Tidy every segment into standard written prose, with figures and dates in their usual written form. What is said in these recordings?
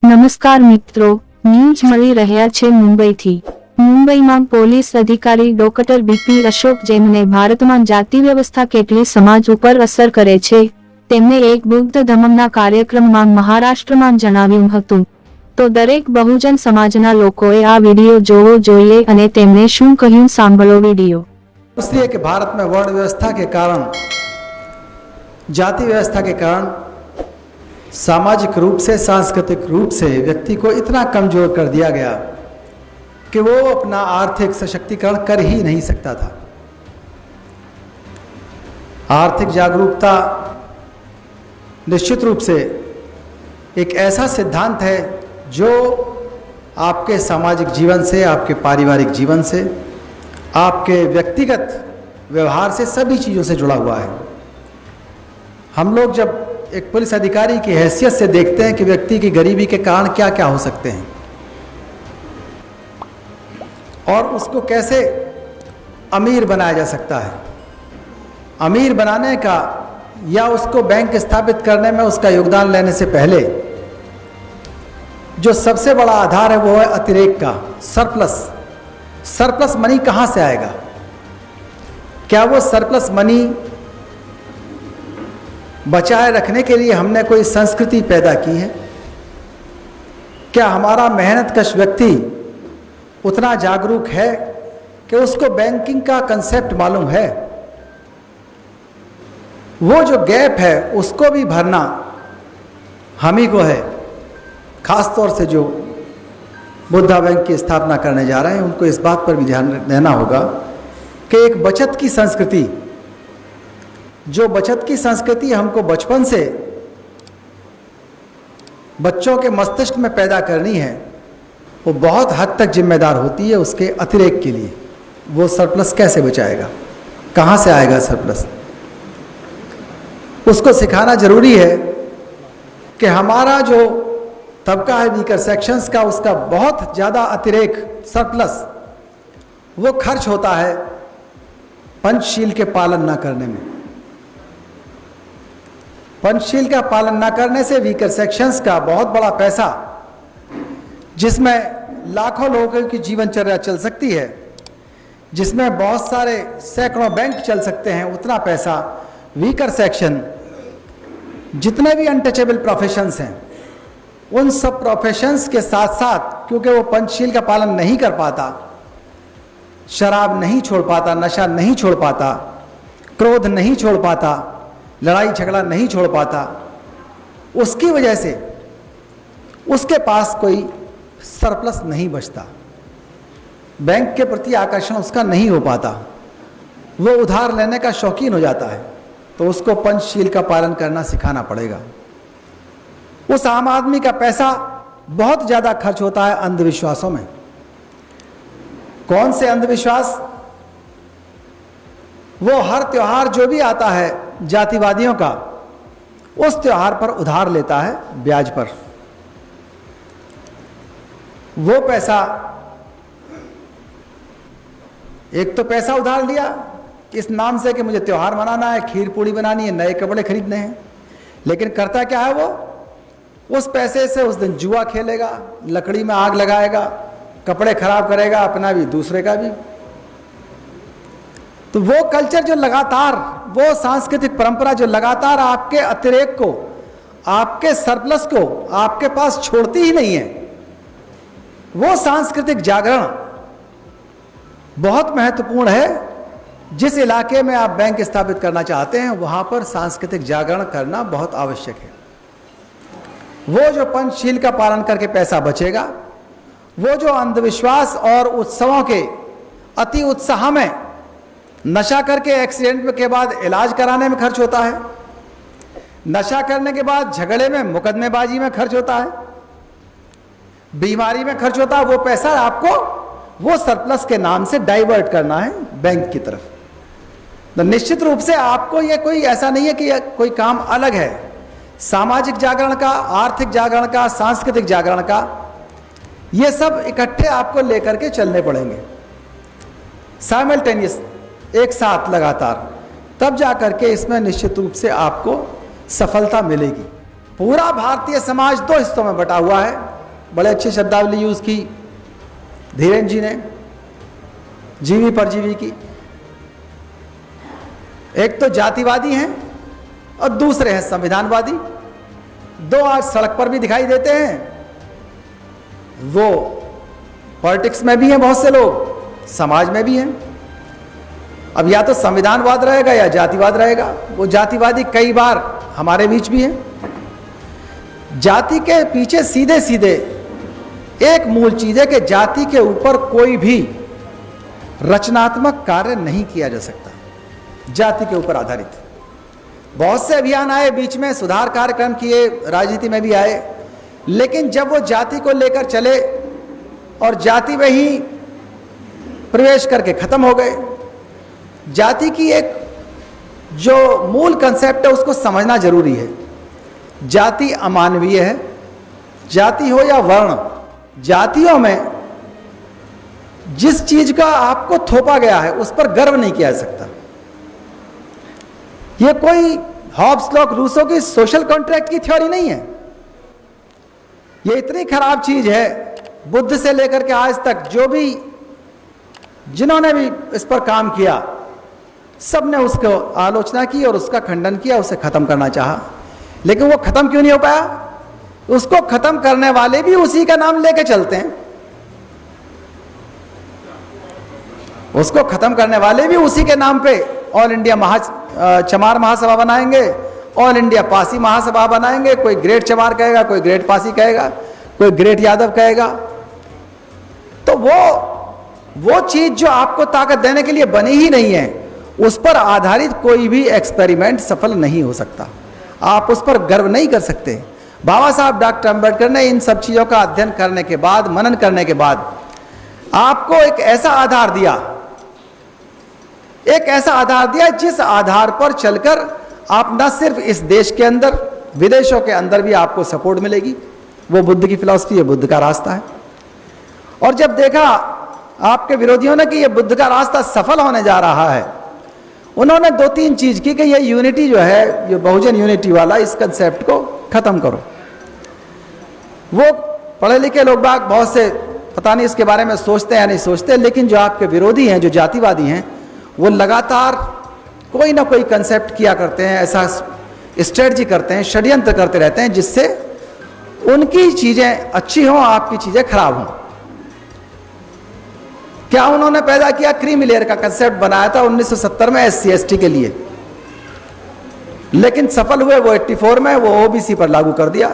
નમસ્કાર મિત્રો, ન્યૂઝ મળી રહ્યા છે મુંબઈથી। મુંબઈમાં પોલીસ અધિકારી ડોક્ટર બીપી અશોક જેમને ભારતમાં જાતિ વ્યવસ્થા કેટલી સમાજ ઉપર અસર કરે છે તેમને એક બુદ્ધ ધમ્મના કાર્યક્રમમાં મહારાષ્ટ્રમાં જણાવ્યું હતું। તો દરેક બહુજન સમાજના લોકોએ આ વિડિયો જોવો જોઈએ અને તેમણે શું કહ્યું સાંભળો વિડિયો। इसलिए कि भारत में वर्ण व्यवस्था के कारण, जाति व्यवस्था के कारण सामाजिक रूप से, सांस्कृतिक रूप से व्यक्ति को इतना कमजोर कर दिया गया कि वो अपना आर्थिक सशक्तिकरण कर ही नहीं सकता था। आर्थिक जागरूकता निश्चित रूप से एक ऐसा सिद्धांत है जो आपके सामाजिक जीवन से, आपके पारिवारिक जीवन से, आपके व्यक्तिगत व्यवहार से, सभी चीज़ों से जुड़ा हुआ है। हम लोग जब एक पुलिस अधिकारी की हैसियत से देखते हैं कि व्यक्ति की गरीबी के कारण क्या क्या हो सकते हैं और उसको कैसे अमीर बनाया जा सकता है। अमीर बनाने का या उसको बैंक स्थापित करने में उसका योगदान लेने से पहले जो सबसे बड़ा आधार है वो है अतिरेक का, सरप्लस। सरप्लस मनी कहाँ से आएगा? क्या वो सरप्लस मनी बचाए रखने के लिए हमने कोई संस्कृति पैदा की है? क्या हमारा मेहनतकश व्यक्ति उतना जागरूक है कि उसको बैंकिंग का कंसेप्ट मालूम है? वो जो गैप है उसको भी भरना हम ही को है। खास तौर से जो बुद्धा बैंक की स्थापना करने जा रहे हैं उनको इस बात पर भी ध्यान देना होगा कि एक बचत की संस्कृति, जो बचत की संस्कृति हमको बचपन से बच्चों के मस्तिष्क में पैदा करनी है, वो बहुत हद तक जिम्मेदार होती है उसके अतिरेक के लिए। वो सरप्लस कैसे बचाएगा? कहाँ से आएगा सरप्लस? उसको सिखाना जरूरी है कि हमारा जो तबका है वीकर सेक्शंस का, उसका बहुत ज़्यादा अतिरेक, सरप्लस, वो खर्च होता है पंचशील के पालन न करने में। पंचशील का पालन न करने से वीकर सेक्शंस का बहुत बड़ा पैसा, जिसमें लाखों लोगों की जीवनचर्या चल सकती है, जिसमें बहुत सारे सैकड़ों बैंक चल सकते हैं, उतना पैसा वीकर सेक्शन, जितने भी अनटचेबल प्रोफेशंस हैं, उन सब प्रोफेशंस के साथ साथ, क्योंकि वो पंचशील का पालन नहीं कर पाता, शराब नहीं छोड़ पाता, नशा नहीं छोड़ पाता, क्रोध नहीं छोड़ पाता, लड़ाई झगड़ा नहीं छोड़ पाता, उसकी वजह से उसके पास कोई सरप्लस नहीं बचता। बैंक के प्रति आकर्षण उसका नहीं हो पाता, वो उधार लेने का शौकीन हो जाता है। तो उसको पंचशील का पालन करना सिखाना पड़ेगा। उस आम आदमी का पैसा बहुत ज़्यादा खर्च होता है अंधविश्वासों में। कौन से अंधविश्वास? वो हर त्योहार जो भी आता है जातिवादियों का, उस त्योहार पर उधार लेता है ब्याज पर। वो पैसा, एक तो पैसा उधार लिया इस नाम से कि मुझे त्योहार मनाना है, खीर पूड़ी बनानी है, नए कपड़े खरीदने हैं, लेकिन करता क्या है? वो उस पैसे से उस दिन जुआ खेलेगा, लकड़ी में आग लगाएगा, कपड़े खराब करेगा, अपना भी दूसरे का भी। तो वो कल्चर जो लगातार, वो सांस्कृतिक परंपरा जो लगातार आपके अतिरेक को, आपके सरप्लस को आपके पास छोड़ती ही नहीं है, वो सांस्कृतिक जागरण बहुत महत्वपूर्ण है। जिस इलाके में आप बैंक स्थापित करना चाहते हैं वहां पर सांस्कृतिक जागरण करना बहुत आवश्यक है। वो जो पंचशील का पालन करके पैसा बचेगा, वो जो अंधविश्वास और उत्सवों के अति उत्साह में, नशा करके एक्सीडेंट के बाद इलाज कराने में खर्च होता है, नशा करने के बाद झगड़े में, मुकदमेबाजी में खर्च होता है, बीमारी में खर्च होता है, वो पैसा आपको वो सरप्लस के नाम से डाइवर्ट करना है बैंक की तरफ। तो निश्चित रूप से आपको ये कोई ऐसा नहीं है कि यह कोई काम अलग है। सामाजिक जागरण का, आर्थिक जागरण का, सांस्कृतिक जागरण का, ये सब इकट्ठे आपको लेकर के चलने पड़ेंगे, साइमल्टेनियस, एक साथ लगातार, तब जाकर के इसमें निश्चित रूप से आपको सफलता मिलेगी। पूरा भारतीय समाज दो हिस्सों में बटा हुआ है। बड़े अच्छे शब्दावली यूज़ की धीरेन्द्र जी ने, जीवी परजीवी की। एक तो जातिवादी हैं और दूसरे हैं संविधानवादी। दो आज सड़क पर भी दिखाई देते हैं, वो पॉलिटिक्स में भी हैं, बहुत से लोग समाज में भी हैं। अब या तो संविधानवाद रहेगा या जातिवाद रहेगा। वो जातिवादी कई बार हमारे बीच भी हैं। जाति के पीछे सीधे सीधे एक मूल चीज है कि जाति के ऊपर कोई भी रचनात्मक कार्य नहीं किया जा सकता, जाति के ऊपर आधारित। बहुत से अभियान आए बीच में, सुधार कार्यक्रम किए, राजनीति में भी आए, लेकिन जब वो जाति को लेकर चले और जाति में ही प्रवेश करके खत्म हो गए। जाति की एक जो मूल कंसेप्ट है उसको समझना जरूरी है। जाति अमानवीय है, जाति हो या वर्ण। जातियों में जिस चीज का आपको थोपा गया है उस पर गर्व नहीं किया जा सकता। यह कोई हॉब्स, लॉक, रूसो की सोशल कॉन्ट्रैक्ट की थ्योरी नहीं है। यह इतनी खराब चीज है, बुद्ध से लेकर के आज तक जो भी जिन्होंने भी इस पर काम किया, सब ने उसको आलोचना की और उसका खंडन किया, उसे खत्म करना चाहा। लेकिन वो खत्म क्यों नहीं हो पाया? उसको खत्म करने वाले भी उसी का नाम लेके चलते हैं। उसको खत्म करने वाले भी उसी के नाम पे ऑल इंडिया चमार महासभा बनाएंगे, ऑल इंडिया पासी महासभा बनाएंगे। कोई ग्रेट चमार कहेगा, कोई ग्रेट पासी कहेगा, कोई ग्रेट यादव कहेगा। तो वो चीज जो आपको ताकत देने के लिए बनी ही नहीं है, उस पर आधारित कोई भी एक्सपेरिमेंट सफल नहीं हो सकता। आप उस पर गर्व नहीं कर सकते। बाबा साहब डॉक्टर अंबेडकर ने इन सब चीजों का अध्ययन करने के बाद, मनन करने के बाद आपको एक ऐसा आधार दिया, जिस आधार पर चलकर आप न सिर्फ इस देश के अंदर, विदेशों के अंदर भी आपको सपोर्ट मिलेगी। वो बुद्ध की फिलॉसफी है, बुद्ध का रास्ता है। और जब देखा आपके विरोधियों ने कि ये बुद्ध का रास्ता सफल होने जा रहा है, उन्होंने दो तीन चीज की कि ये यूनिटी जो है, ये बहुजन यूनिटी वाला, इस कंसेप्ट को खत्म करो। वो पढ़े लिखे लोग बाग बहुत से पता नहीं इसके बारे में सोचते हैं या नहीं सोचते, लेकिन जो आपके विरोधी हैं, जो जातिवादी हैं, वो लगातार कोई ना कोई कंसेप्ट किया करते हैं, ऐसा स्ट्रेटजी करते हैं, षड्यंत्र करते रहते हैं, जिससे उनकी चीजें अच्छी हों, आपकी चीजें खराब हों। क्या उन्होंने पैदा किया? क्रीमी लेयर का कंसेप्ट बनाया था 1970 में SC ST के लिए, लेकिन सफल हुए वो 84 में, वो OBC पर लागू कर दिया।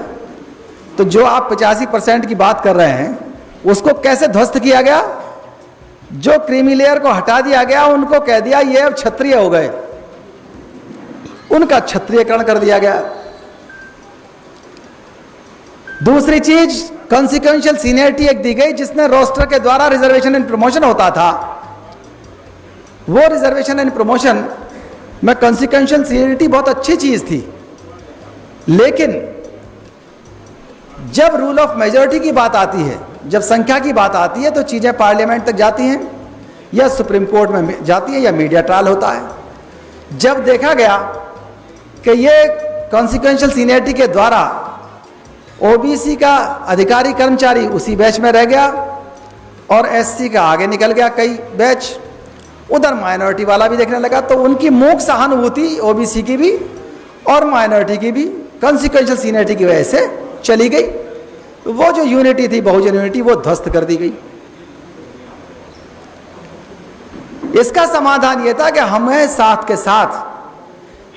तो जो आप 85% की बात कर रहे हैं, उसको कैसे ध्वस्त किया गया? जो क्रीमी लेयर को हटा दिया गया, उनको कह दिया ये अब क्षत्रिय हो गए, उनका क्षत्रियकरण कर दिया गया। दूसरी चीज, कॉन्सिक्वेंशियल सीनियरिटी एक दी गई, जिसने रोस्टर के द्वारा रिजर्वेशन एंड प्रमोशन होता था। वो रिजर्वेशन एंड प्रमोशन में कॉन्सिक्वेंशियल सीनियरिटी बहुत अच्छी चीज थी, लेकिन जब रूल ऑफ मेजॉरिटी की बात आती है, जब संख्या की बात आती है, तो चीजें पार्लियामेंट तक जाती हैं या सुप्रीम कोर्ट में जाती है या मीडिया ट्रायल होता है। जब देखा गया कि ये कॉन्सिक्वेंशियल सीनियरिटी के द्वारा OBC का अधिकारी कर्मचारी उसी बैच में रह गया और SC का आगे निकल गया कई बैच, उधर माइनॉरिटी वाला भी देखने लगा, तो उनकी मूक सहानुभूति OBC की भी और माइनॉरिटी की भी कॉन्सिक्वेंशियल सीनियरिटी की वजह से चली गई। वो जो यूनिटी थी, बहुजन यूनिटी, वो ध्वस्त कर दी गई। इसका समाधान यह था कि हमें साथ के साथ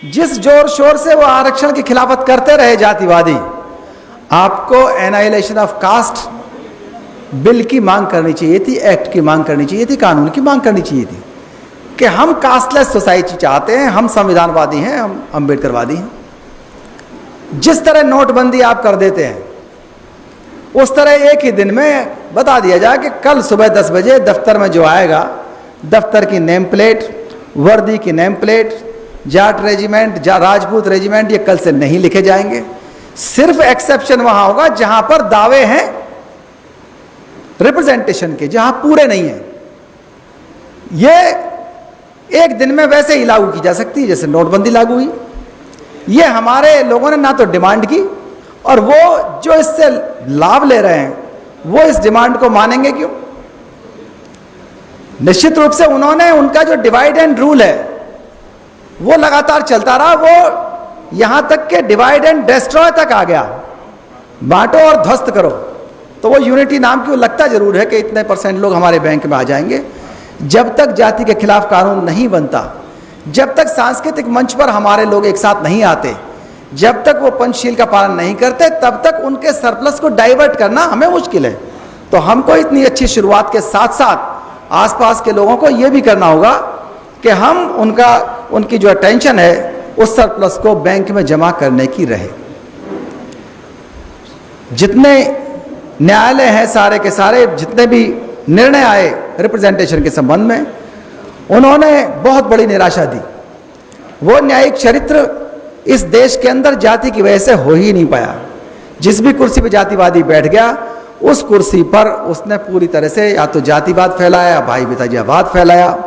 जिस जोर शोर से वो आरक्षण की खिलाफत करते रहे जातिवादी, आपको एनाइलेशन ऑफ कास्ट बिल की मांग करनी चाहिए थी, एक्ट की मांग करनी चाहिए थी, कानून की मांग करनी चाहिए थी कि हम कास्टलेस सोसाइटी चाहते हैं, हम संविधानवादी हैं, हम अंबेडकरवादी हैं। जिस तरह नोटबंदी आप कर देते हैं, उस तरह एक ही दिन में बता दिया जाए कि कल सुबह 10 बजे दफ्तर में जो आएगा, दफ्तर की नेम प्लेट, वर्दी की name plate, Jat regiment, Rajput regiment, ये कल से नहीं लिखे जाएंगे। सिर्फ एक्सेप्शन वहां होगा जहां पर दावे हैं रिप्रेजेंटेशन के, जहां पूरे नहीं है। ये एक दिन में वैसे ही लागू की जा सकती है जैसे नोटबंदी लागू हुई। ये हमारे लोगों ने ना तो डिमांड की, और वो जो इससे लाभ ले रहे हैं वो इस डिमांड को मानेंगे क्यों? निश्चित रूप से उन्होंने, उनका जो डिवाइड एंड रूल है वो लगातार चलता रहा, वो यहां तक के डिवाइड एंड डिस्ट्रॉय तक आ गया, बांटो और ध्वस्त करो। तो वो यूनिटी नाम की, वो लगता जरूर है कि इतने % लोग हमारे बैंक में आ जाएंगे। जब तक जाति के खिलाफ कानून नहीं बनता, जब तक सांस्कृतिक मंच पर हमारे लोग एक साथ नहीं आते, जब तक वो पंचशील का पालन नहीं करते, तब तक उनके सरप्लस को डाइवर्ट करना हमें मुश्किल है। तो हमको इतनी अच्छी शुरुआत के साथ साथ आसपास के लोगों को यह भी करना होगा कि हम उनकी जो अटेंशन है उस सरप्लस को बैंक में जमा करने की रहे। जितने न्यायालय हैं सारे के सारे, जितने भी निर्णय आए रिप्रेजेंटेशन के संबंध में, उन्होंने बहुत बड़ी निराशा दी। वो न्यायिक चरित्र इस देश के अंदर जाति की वजह से हो ही नहीं पाया। जिस भी कुर्सी पर जातिवादी बैठ गया, उस कुर्सी पर उसने पूरी तरह से या तो जातिवाद फैलाया, भाई भतीजावाद फैलाया,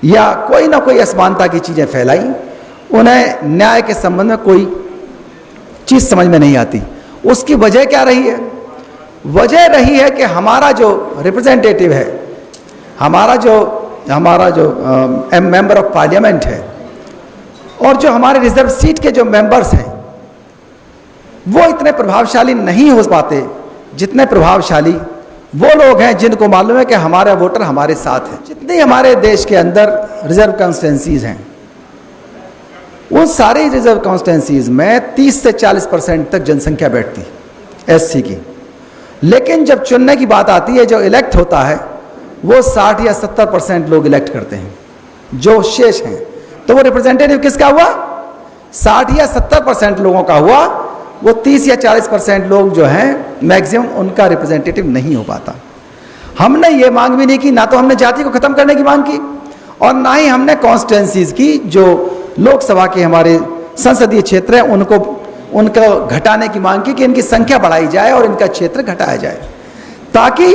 या कोई ना कोई असमानता की चीजें फैलाई। उन्हें न्याय के संबंध में कोई चीज समझ में नहीं आती। उसकी वजह क्या रही है? वजह रही है कि हमारा जो रिप्रेजेंटेटिव है, हमारा जो मेंबर ऑफ पार्लियामेंट है, और जो हमारे रिजर्व सीट के जो मेंबर्स हैं, वो इतने प्रभावशाली नहीं हो पाते जितने प्रभावशाली वो लोग हैं जिनको मालूम है कि हमारा वोटर हमारे साथ है। जितनी हमारे देश के अंदर रिजर्व कॉन्स्टिट्यूंसीज हैं, उन सारी रिजर्व कॉन्स्टिट्यूंसीज में 30 से 40% तक जनसंख्या बैठती एससी की। लेकिन जब चुनने की बात आती है, जो इलेक्ट होता है, वो 60 या 70% लोग इलेक्ट करते हैं। जो शेष हैं, तो वो रिप्रेजेंटेटिव किसका हुआ? 60 या 70% लोगों का हुआ। वो 30 या 40% लोग जो हैं मैक्सिमम, उनका रिप्रेजेंटेटिव नहीं हो पाता। हमने ये मांग भी नहीं की, ना तो हमने जाति को खत्म करने की मांग की, और ना ही हमने कॉन्स्टिट्यूंसीज की, जो लोकसभा के हमारे संसदीय क्षेत्र हैं उनको घटाने की मांग की कि इनकी संख्या बढ़ाई जाए और इनका क्षेत्र घटाया जाए, ताकि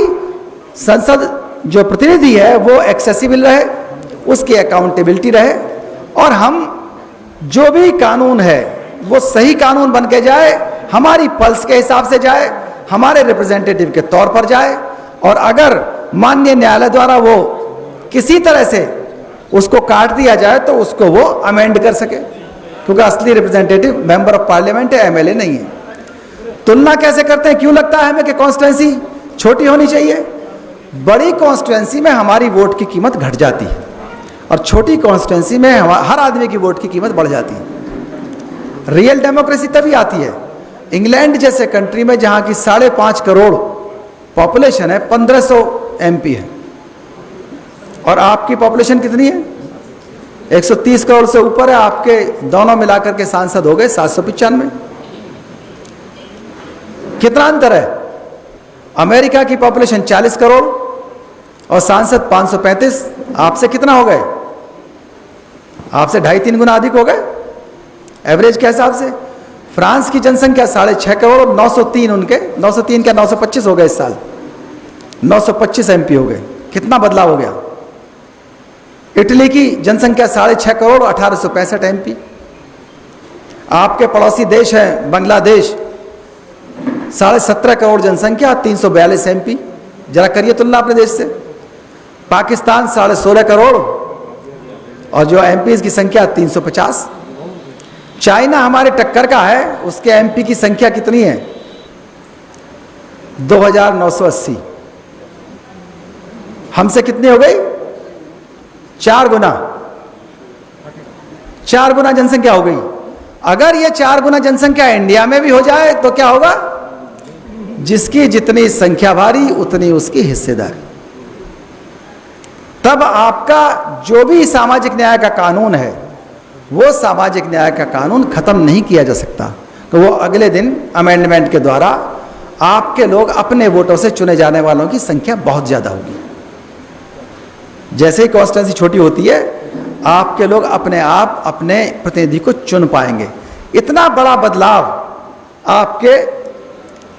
संसद जो प्रतिनिधि है वो एक्सेसिबल रहे, उसकी अकाउंटेबिलिटी रहे, और हम जो भी कानून है वो सही कानून बन के जाए, हमारी पल्स के हिसाब से जाए, हमारे रिप्रेजेंटेटिव के तौर पर जाए। और अगर माननीय न्यायालय द्वारा वो किसी तरह से उसको काट दिया जाए तो उसको वो अमेंड कर सके, क्योंकि असली रिप्रेजेंटेटिव मेंबर ऑफ पार्लियामेंट है, एमएलए नहीं है। तुलना कैसे करते हैं? क्यों लगता है हमें कि कॉन्स्टिट्यूंसी छोटी होनी चाहिए? बड़ी कॉन्स्टिट्यूंसी में हमारी वोट की कीमत घट जाती है, और छोटी कॉन्स्टिट्यूंसी में हर आदमी की वोट की कीमत बढ़ जाती है। रियल डेमोक्रेसी तभी आती है। इंग्लैंड जैसे कंट्री में, जहां की 5.5 करोड़ पॉपुलेशन है, 1500 एमपी है, और आपकी पॉपुलेशन कितनी है? 130 करोड़ से ऊपर है। आपके दोनों मिलाकर के सांसद हो गए 795। कितना अंतर है? अमेरिका की पॉपुलेशन 40 करोड़ और सांसद 535। आपसे कितना हो गए? आपसे 2.5-3 गुना अधिक हो गए एवरेज के हिसाब से। फ्रांस की जनसंख्या 6.5 करोड़ और 903 उनके, 903 क्या 925 हो गए इस साल, 925 एमपी हो गए। कितना बदलाव हो गया? इटली की जनसंख्या 6.5 करोड़ 1865 एमपी। आपके पड़ोसी देश है बांग्लादेश, 17.5 करोड़ जनसंख्या, 342 एमपी। जरा करिए तुलना अपने देश से। पाकिस्तान 16.5 करोड़ और जो एमपी की संख्या 350। चाइना हमारे टक्कर का है, उसके एमपी की संख्या कितनी है? 2980। हमसे कितनी हो गई? 4 गुना। 4 गुना जनसंख्या हो गई। अगर ये 4 गुना जनसंख्या इंडिया में भी हो जाए तो क्या होगा? जिसकी जितनी संख्या भारी उतनी उसकी हिस्सेदारी। तब आपका जो भी सामाजिक न्याय का कानून है, वो सामाजिक न्याय का कानून खत्म नहीं किया जा सकता, कि वो अगले दिन अमेंडमेंट के द्वारा आपके लोग अपने वोटों से चुने जाने वालों की संख्या बहुत ज्यादा होगी। जैसे ही कॉन्स्टिट्यूंसी छोटी होती है, आपके लोग अपने आप अपने प्रतिनिधि को चुन पाएंगे। इतना बड़ा बदलाव आपके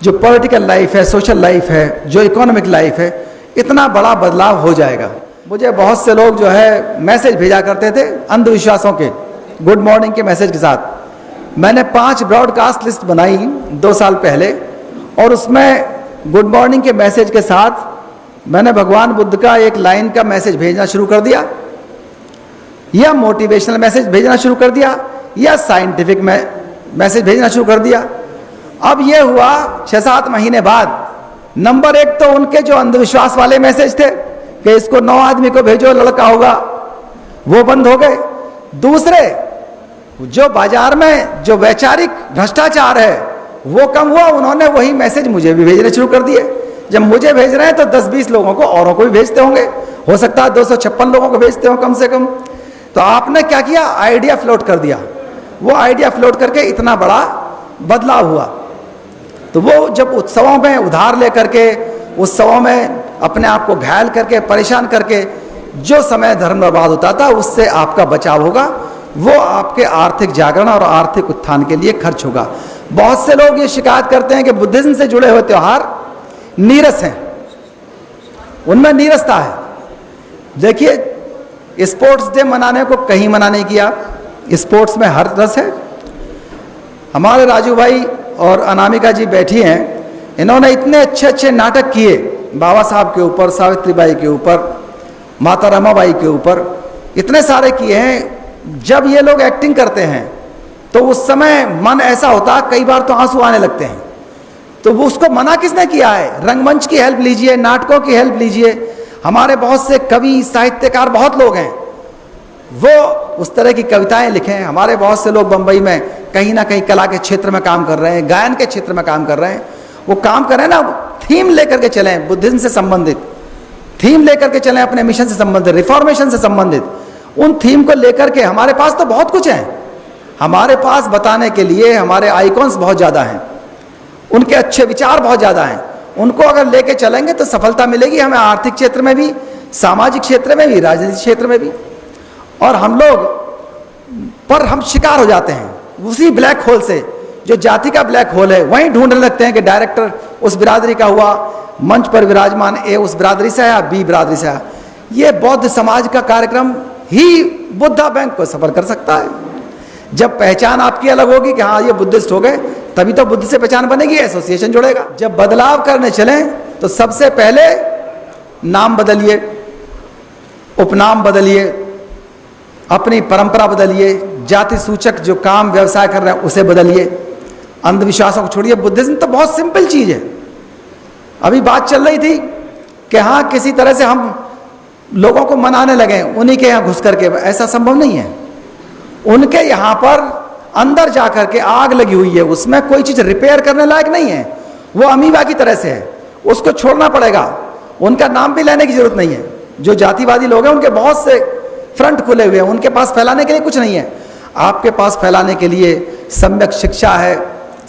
जो पॉलिटिकल लाइफ है, सोशल लाइफ है, जो इकोनॉमिक लाइफ है, इतना बड़ा बदलाव हो जाएगा। मुझे बहुत से लोग जो है मैसेज भेजा करते थे अंधविश्वासों के, गुड मॉर्निंग के मैसेज के साथ। मैंने 5 ब्रॉडकास्ट लिस्ट बनाई 2 साल पहले, और उसमें गुड मॉर्निंग के मैसेज के साथ मैंने भगवान बुद्ध का एक लाइन का मैसेज भेजना शुरू कर दिया, या मोटिवेशनल मैसेज भेजना शुरू कर दिया, या साइंटिफिक मैसेज भेजना शुरू कर दिया। अब ये हुआ 6-7 महीने बाद, नंबर 1 तो उनके जो अंधविश्वास वाले मैसेज थे कि इसको 9 आदमी को भेजो लड़का होगा, वो बंद हो गए। दूसरे, जो बाजार में जो वैचारिक भ्रष्टाचार है वो कम हुआ, उन्होंने वही मैसेज मुझे भी भेजने शुरू कर दिए। जब मुझे भेज रहे हैं तो 10-20 लोगों को औरों को भी भेजते होंगे, हो सकता है 256 लोगों को भेजते हो कम से कम। तो आपने क्या किया, आइडिया फ्लोट कर दिया। वो आइडिया फ्लोट करके इतना बड़ा बदलाव हुआ। तो वो जब उत्सवों में उधार लेकर के, उत्सवों में अपने आप को घायल करके, परेशान करके जो समय धर्म बर्बाद होता था, उससे आपका बचाव होगा। वो आपके आर्थिक जागरण और आर्थिक उत्थान के लिए खर्च होगा। बहुत से लोग ये शिकायत करते हैं कि बुद्धिज्म से जुड़े हुए त्यौहार नीरस हैं, उनमें नीरसता है। देखिए, स्पोर्ट्स डे मनाने को कहीं मना नहीं किया, स्पोर्ट्स में हर रस है। हमारे राजू भाई और अनामिका जी बैठी हैं, इन्होंने इतने अच्छे अच्छे नाटक किए बाबा साहब के ऊपर, सावित्रीबाई के ऊपर, माता रमाबाई के ऊपर, इतने सारे किए हैं। जब ये लोग एक्टिंग करते हैं तो उस समय मन ऐसा होता, कई बार तो आंसू आने लगते हैं। तो वो उसको मना किसने किया है? रंगमंच की हेल्प लीजिए, नाटकों की हेल्प लीजिए। हमारे बहुत से कवि, साहित्यकार, बहुत लोग हैं, वो उस तरह की कविताएं लिखें। हमारे बहुत से लोग बंबई में कहीं ना कहीं कला के क्षेत्र में काम कर रहे हैं, गायन के क्षेत्र में काम कर रहे हैं। वो काम करें ना, थीम लेकर के चलें, बुद्धिज्म से संबंधित थीम लेकर के चलें, अपने मिशन से संबंधित, रिफॉर्मेशन से संबंधित उन थीम को लेकर के। हमारे पास तो बहुत कुछ है, हमारे पास बताने के लिए हमारे आइकॉन्स बहुत ज़्यादा हैं, उनके अच्छे विचार बहुत ज़्यादा हैं। उनको अगर लेके चलेंगे तो सफलता मिलेगी हमें, आर्थिक क्षेत्र में भी, सामाजिक क्षेत्र में भी, राजनीतिक क्षेत्र में भी। और हम लोग पर हम शिकार हो जाते हैं उसी ब्लैक होल से, जो जाति का ब्लैक होल है, वहीं ढूंढने लगते हैं कि डायरेक्टर उस बिरादरी का हुआ, मंच पर विराजमान ए उस बिरादरी से आया, बी बिरादरी से आया। ये बौद्ध समाज का कार्यक्रम ही बुद्धा बैंक को सफल कर सकता है। जब पहचान आपकी अलग होगी कि हाँ ये बुद्धिस्ट हो गए, तभी तो बुद्ध से पहचान बनेगी, एसोसिएशन जुड़ेगा। जब बदलाव करने चलें तो सबसे पहले नाम बदलिए, उपनाम बदलिए, अपनी परंपरा बदलिए, जाति सूचक जो काम व्यवसाय कर रहे हैं उसे बदलिए, अंधविश्वासों को छोड़िए। बुद्धिज्म तो बहुत सिंपल चीज है। अभी बात चल रही थी कि हाँ किसी तरह से हम लोगों को मनाने लगे उन्हीं के यहाँ घुस करके, ऐसा संभव नहीं है। उनके यहाँ पर अंदर जा करके आग लगी हुई है, उसमें कोई चीज रिपेयर करने लायक नहीं है, वो अमीबा की तरह से है, उसको छोड़ना पड़ेगा। उनका नाम भी लेने की जरूरत नहीं है। जो जातिवादी लोग हैं उनके बहुत से फ्रंट खुले हुए हैं, उनके पास फैलाने के लिए कुछ नहीं है। आपके पास फैलाने के लिए सम्यक शिक्षा है,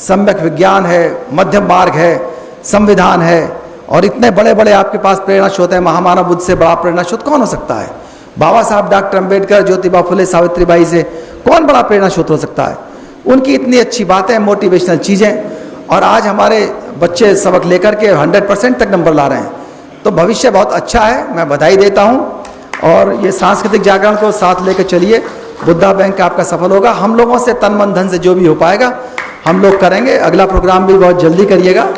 सम्यक विज्ञान है, मध्यम मार्ग है, संविधान है, और इतने बड़े बड़े आपके पास प्रेरणा स्रोत है। महामानव बुद्ध से बड़ा प्रेरणा स्रोत कौन हो सकता है? बाबा साहब, डॉक्टर अंबेडकर, ज्योतिबा फुले, सावित्रीबाई से कौन बड़ा प्रेरणा स्रोत हो सकता है? उनकी इतनी अच्छी बातें, मोटिवेशनल चीज़ें, और आज हमारे बच्चे सबक लेकर के 100% तक नंबर ला रहे हैं। तो भविष्य बहुत अच्छा है, मैं बधाई देता हूँ। और ये सांस्कृतिक जागरण को साथ लेकर चलिए, बुद्धा बैंक आपका सफल होगा। हम लोगों से तन मन धन से जो भी हो पाएगा हम लोग करेंगे। अगला प्रोग्राम भी बहुत जल्दी करिएगा,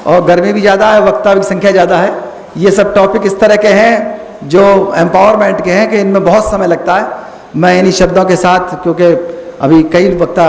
और गर्मी भी ज़्यादा है, वक्ता की संख्या ज़्यादा है। ये सब टॉपिक इस तरह के हैं जो एम्पावरमेंट के हैं कि इनमें बहुत समय लगता है। मैं इन्हीं शब्दों के साथ, क्योंकि अभी कई वक्ता